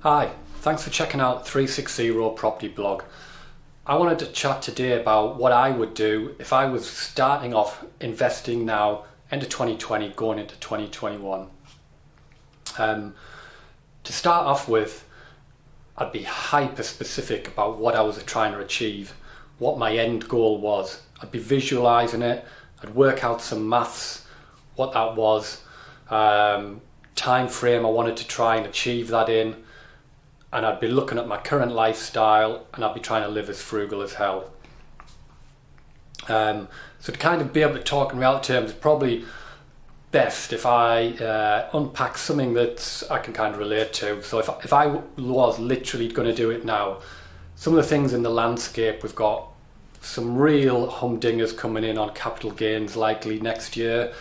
Hi, thanks for checking out 360 Property Blog. I wanted to chat today about what I would do if I was starting off investing now into 2020 going into 2021. To start off with, I'd be hyper specific about what I was trying to achieve, what my end goal was. I'd be visualizing it, I'd work out some maths, what that was, time frame I wanted to try and achieve that in, and I'd be looking at my current lifestyle and I'd be trying to live as frugal as hell. So to kind of be able to talk in real terms, it's probably best if I unpack something that I can kind of relate to. So if I was literally going to do it now, some of the things in the landscape, we've got some real humdingers coming in on capital gains likely next year,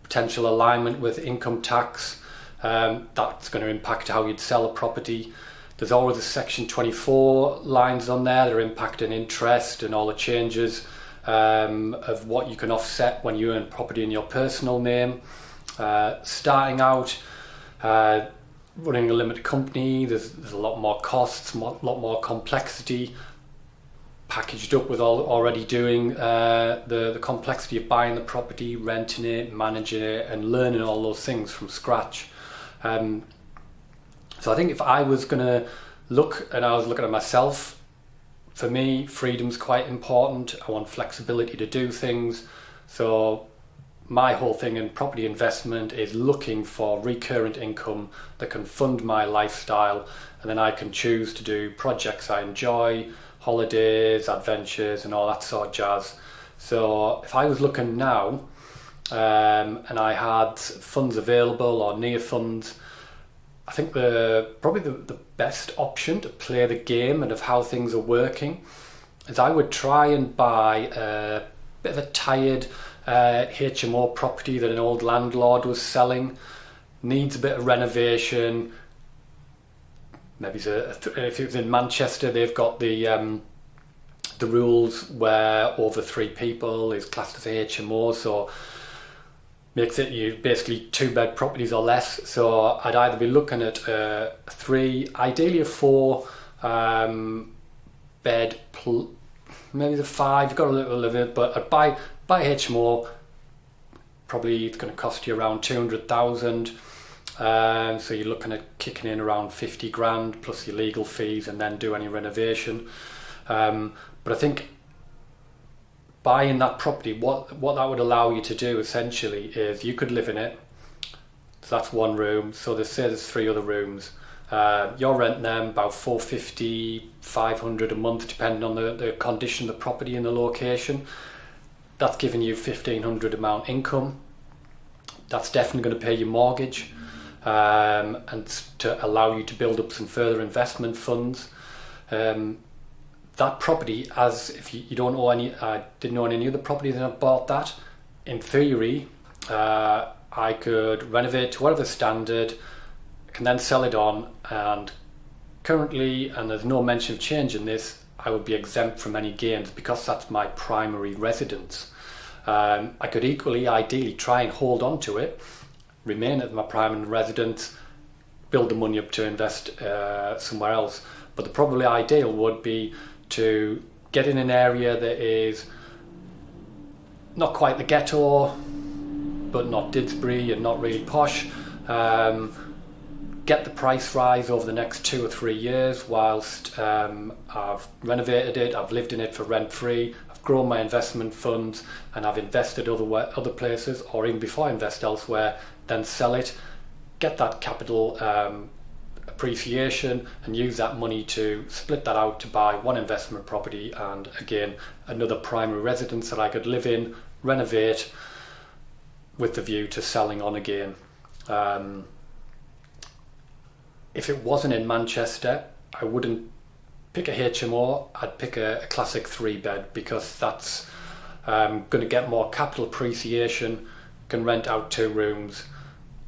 potential alignment with income tax, that's going to impact how you'd sell a property. There's always a Section 24 lines on there that are impacting interest and all the changes of what you can offset when you own property in your personal name. Starting out, running a limited company, there's a lot more costs, a lot more complexity, packaged up with already doing the complexity of buying the property, renting it, managing it, and learning all those things from scratch. So I think if I was going to look, and I was looking at myself, for me, freedom's quite important. I want flexibility to do things. So my whole thing in property investment is looking for recurrent income that can fund my lifestyle, and then I can choose to do projects I enjoy, holidays, adventures, and all that sort of jazz. So if I was looking now, and I had funds available or near funds, I think probably the best option to play the game and of how things are working is I would try and buy a bit of a tired HMO property that an old landlord was selling, needs a bit of renovation. Maybe if it was in Manchester, they've got the rules where over 3 people is classed as a HMO, so makes it you basically 2-bed properties or less. So I'd either be looking at 3, ideally a 4 bed, maybe the 5. You've got a little of it, but I'd buy HMO. Probably it's going to cost you around 200,000. So you're looking at kicking in around 50 grand plus your legal fees, and then do any renovation. But I think buying that property, what that would allow you to do essentially is you could live in it. So that's one room. So there's 3 other rooms. You're renting them about 450, 500 a month, depending on the condition of the property and the location. That's giving you 1,500 amount income. That's definitely going to pay your mortgage, and to allow you to build up some further investment funds. That property, as if you don't own any, I didn't own any other property than I've bought that. In theory, I could renovate to whatever standard, can then sell it on, and currently, and there's no mention of changing this, I would be exempt from any gains because that's my primary residence. I could equally, ideally, try and hold on to it, remain at my primary residence, build the money up to invest somewhere else. But the probably ideal would be to get in an area that is not quite the ghetto, but not Didsbury and not really posh. Get the price rise over the next 2 or 3 years whilst I've renovated it, I've lived in it for rent free, I've grown my investment funds, and I've invested other places, or even before I invest elsewhere, then sell it, get that capital appreciation, and use that money to split that out to buy one investment property and again another primary residence that I could live in, renovate with the view to selling on again. If it wasn't in Manchester, I wouldn't pick a HMO, I'd pick a classic 3-bed because that's going to get more capital appreciation, can rent out 2 rooms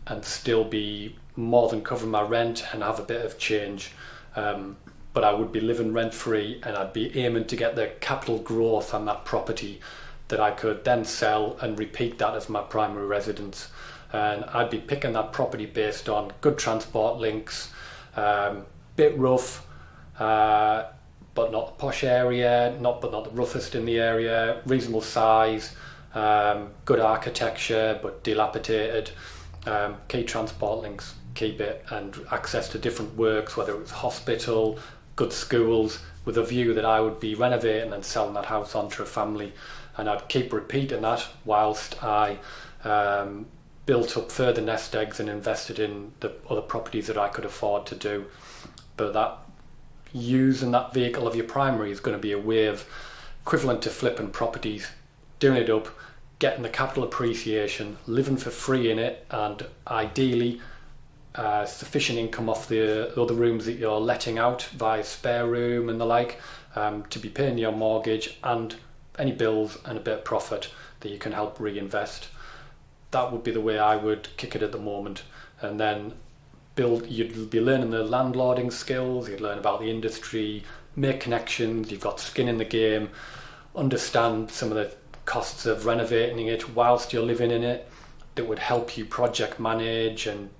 and still be more than cover my rent and have a bit of change, but I would be living rent free, and I'd be aiming to get the capital growth on that property that I could then sell and repeat that as my primary residence. And I'd be picking that property based on good transport links, bit rough, but not the posh area, but not the roughest in the area, reasonable size, good architecture but dilapidated, key transport links, keep it, and access to different works, whether it was hospital, good schools, with a view that I would be renovating and selling that house on to a family, and I'd keep repeating that whilst I built up further nest eggs and invested in the other properties that I could afford to do. But that using that vehicle of your primary is going to be a way of equivalent to flipping properties, doing it up, getting the capital appreciation, living for free in it, and ideally sufficient income off the other rooms that you're letting out via spare room and the like, to be paying your mortgage and any bills and a bit of profit that you can help reinvest. That would be the way I would kick it at the moment. And then you'd be learning the landlording skills, you'd learn about the industry, make connections, you've got skin in the game, understand some of the costs of renovating it whilst you're living in it, that would help you project manage and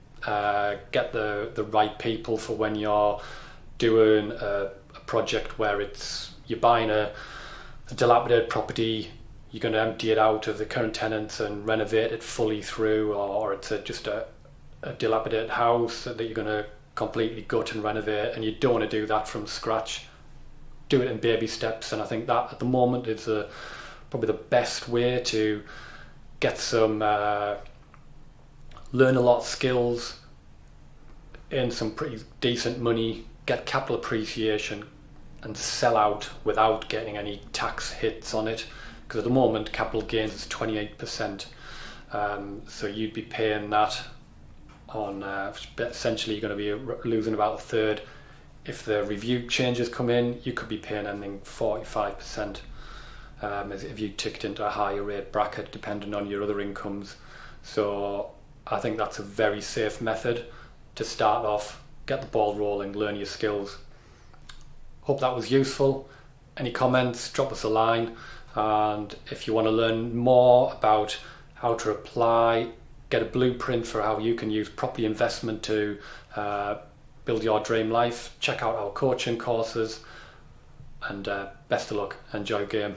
get the right people for when you're doing a project where you're buying a dilapidated property, you're going to empty it out of the current tenants and renovate it fully through, or it's just a dilapidated house that you're going to completely gut and renovate, and you don't want to do that from scratch. Do it in baby steps, and I think that at the moment is probably the best way to get some learn a lot of skills, earn some pretty decent money, get capital appreciation, and sell out without getting any tax hits on it, because at the moment capital gains is 28%, so you'd be paying that on essentially you're going to be losing about a third. If the review changes come in, you could be paying anything 45%, as if you ticked into a higher rate bracket depending on your other incomes. So I think that's a very safe method to start off, get the ball rolling, learn your skills. Hope that was useful. Any comments, drop us a line, and if you want to learn more about how to apply, get a blueprint for how you can use property investment to build your dream life, check out our coaching courses, and best of luck. Enjoy the game.